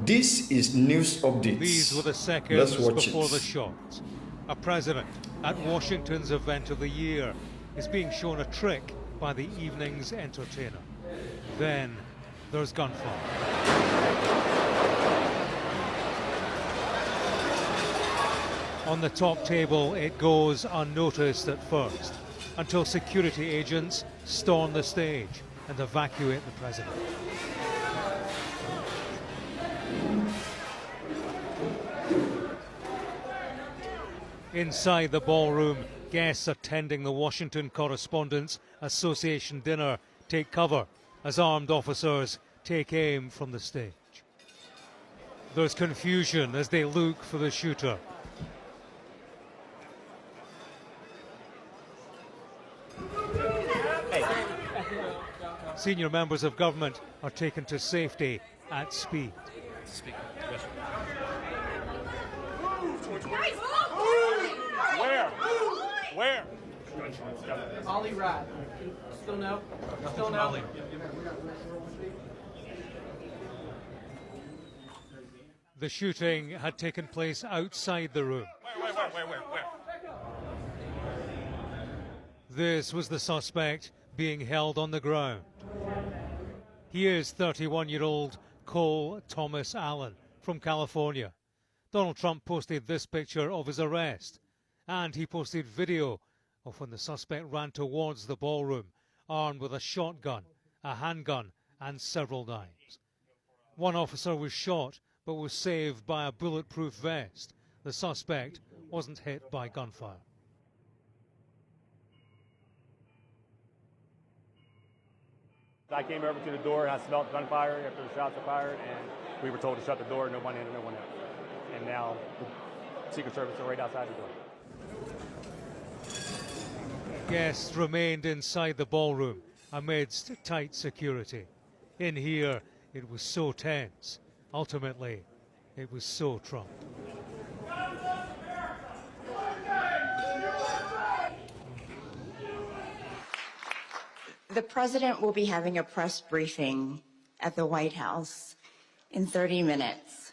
This is news updates. These were the seconds before the shots. A president at Washington's event of the year is being shown a trick by the evening's entertainer. Then there's gunfire. On the top table, it goes unnoticed at first, until security agents storm the stage and evacuate the president. Inside the ballroom, guests attending the Washington Correspondents Association dinner take cover as armed officers take aim from the stage. There's confusion as they look for the shooter. Senior members of government are taken to safety at speed. Where? Ollie Rad. Still no? Still no? The shooting had taken place outside the room. Where? This was the suspect being held on the ground. He is 31-year-old Cole Thomas Allen from California. Donald Trump posted this picture of his arrest, and he posted video of when the suspect ran towards the ballroom, armed with a shotgun, a handgun, and several knives. One officer was shot, but was saved by a bulletproof vest. The suspect wasn't hit by gunfire. I came over to the door and I smelled gunfire after the shots were fired, and we were told to shut the door, no one in and no one out. And now the Secret Service are right outside the door. Guests remained inside the ballroom amidst tight security. In here, it was so tense. Ultimately, it was so Trump. The president will be having a press briefing at the White House in 30 minutes.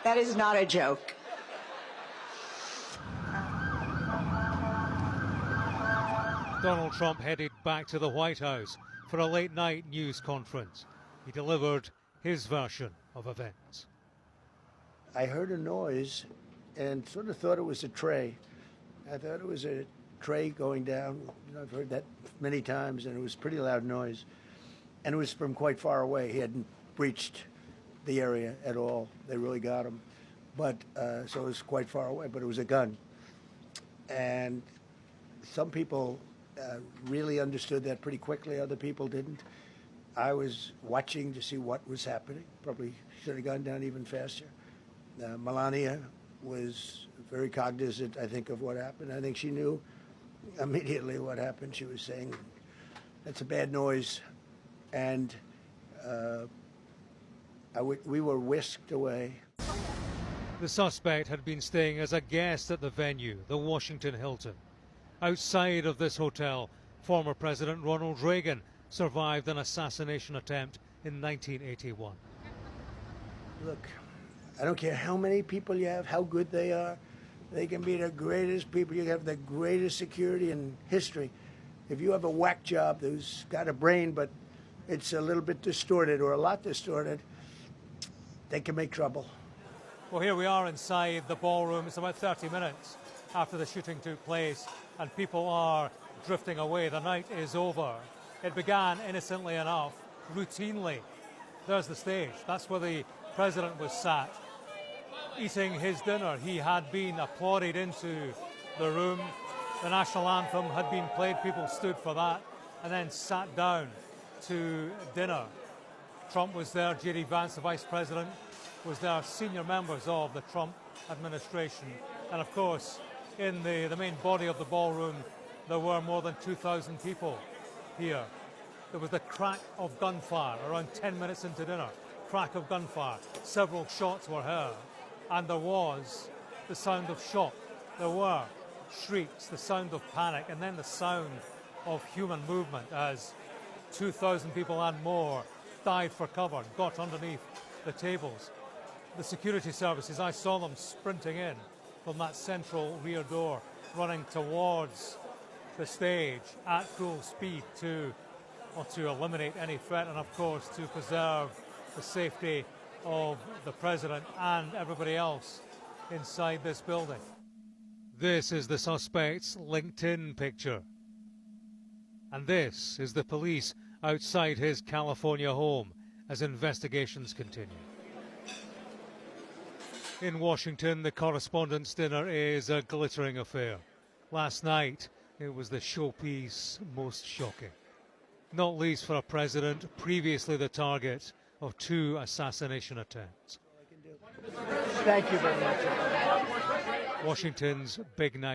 That is not a joke. Donald Trump headed back to the White House for a late-night news conference. He delivered his version of events. I heard a noise and sort of thought it was a tray. I thought it was a tray going down. I've heard that many times, and it was a pretty loud noise. And it was from quite far away. He hadn't breached the area at all. They really got him. But so it was quite far away, but it was a gun. And some people really understood that pretty quickly. Other people didn't. I was watching to see what was happening. Probably should have gone down even faster. Melania was very cognizant, I think, of what happened. I think she knew immediately what happened. She was saying, that's a bad noise. And we were whisked away. The suspect had been staying as a guest at the venue, the Washington Hilton. Outside of this hotel, former President Ronald Reagan survived an assassination attempt in 1981. Look, I don't care how many people you have, how good they are. They can be the greatest people. You have the greatest security in history. If you have a whack job who's got a brain, but it's a little bit distorted or a lot distorted, they can make trouble. Well, here we are inside the ballroom. It's about 30 minutes after the shooting took place, and people are drifting away. The night is over. It began innocently enough, routinely. There's the stage. That's where the president was sat, eating his dinner. He had been applauded into the room. The national anthem had been played. People stood for that and then sat down to dinner. Trump was there. J.D. Vance, the vice president, was there. Senior members of the Trump administration. And of course, in the main body of the ballroom, there were more than 2,000 people here. There was the crack of gunfire around 10 minutes into dinner. Crack of gunfire. Several shots were heard. And there was the sound of shock. There were shrieks, the sound of panic, and then the sound of human movement as 2,000 people and more dived for cover, got underneath the tables. The security services, I saw them sprinting in from that central rear door, running towards the stage at full speed to eliminate any threat and, of course, to preserve the safety of the president and everybody else inside this building. This is the suspect's LinkedIn picture. And this is the police outside his California home as investigations continue. In Washington, the correspondents' dinner is a glittering affair. Last night, it was the showpiece most shocking. Not least for a president previously the target of 2 assassination attempts. Thank you very much. Washington's big night.